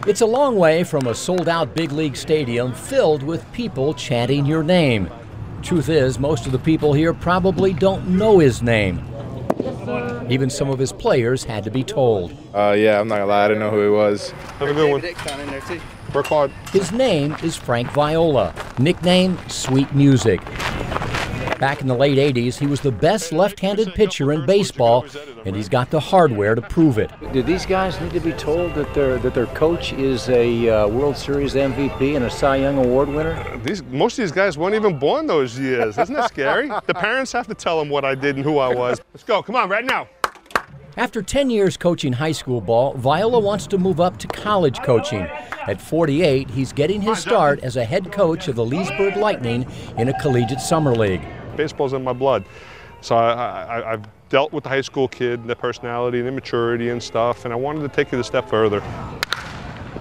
It's a long way from a sold-out big league stadium filled with people chanting your name. Truth is, most of the people here probably don't know his name. Even some of his players had to be told. Yeah, I'm not gonna lie, I didn't know who he was. Have a good one. Work hard. His name is Frank Viola, nicknamed Sweet Music. Back in the late 80s, he was the best left-handed pitcher in baseball, and he's got the hardware to prove it. Do these guys need to be told that their coach is a World Series MVP and a Cy Young Award winner? Most of these guys weren't even born those years. Isn't that scary? The parents have to tell them what I did and who I was. Let's go. Come on, right now. After 10 years coaching high school ball, Viola wants to move up to college coaching. At 48, he's getting his start as a head coach of the Leesburg Lightning in a collegiate summer league. Baseball's in my blood. So I've dealt with the high school kid, their personality and immaturity and stuff, and I wanted to take it a step further.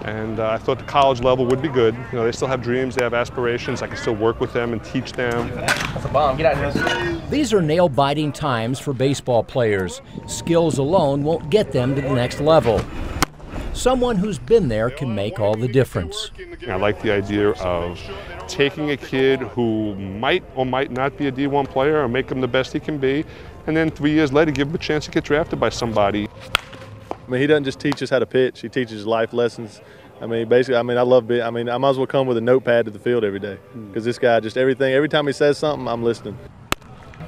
And I thought the college level would be good. You know, they still have dreams, they have aspirations. I can still work with them and teach them. That's a bomb. Get out of here. These are nail-biting times for baseball players. Skills alone won't get them to the next level. Someone who's been there can make all the difference. I like the idea of taking a kid who might or might not be a D1 player and make him the best he can be, and then 3 years later give him a chance to get drafted by somebody. I mean, he doesn't just teach us how to pitch, he teaches life lessons. I mean, basically, I love it. I mean, I might as well come with a notepad to the field every day, because this guy just every time he says something, I'm listening.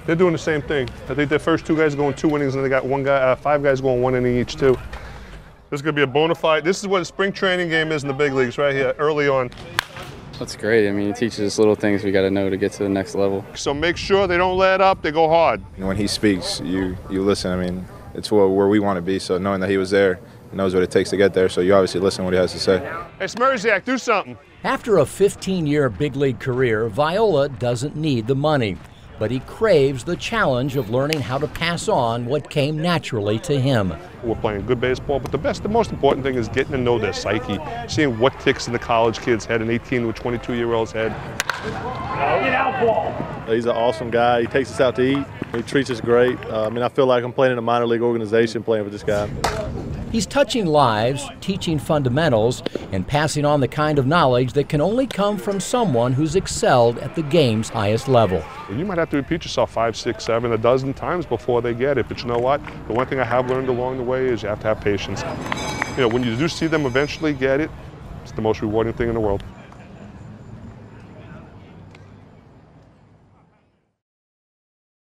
They're doing the same thing. I think their first 2 guys are going 2 innings, and they got 5 guys going 1 inning each too. This is going to be a bona fide, this is what a spring training game is in the big leagues right here, early on. That's great. I mean, it teaches us little things we got to know to get to the next level. So make sure they don't let up, they go hard. When he speaks, you listen. I mean, it's where we want to be, so knowing that he was there, he knows what it takes to get there, so you obviously listen to what he has to say. Hey, Smerziak, do something. After a 15-year big league career, Viola doesn't need the money, but he craves the challenge of learning how to pass on what came naturally to him. We're playing good baseball, but the most important thing is getting to know their psyche, seeing what ticks in the college kid's head, an 18 to a 22-year-old's head. He's an awesome guy. He takes us out to eat. He treats us great. I mean, I feel like I'm playing in a minor league organization playing with this guy. He's touching lives, teaching fundamentals, and passing on the kind of knowledge that can only come from someone who's excelled at the game's highest level. You might have to repeat yourself 5, 6, 7, a dozen times before they get it, but you know what? The one thing I have learned along the way is you have to have patience. You know, when you do see them eventually get it, it's the most rewarding thing in the world.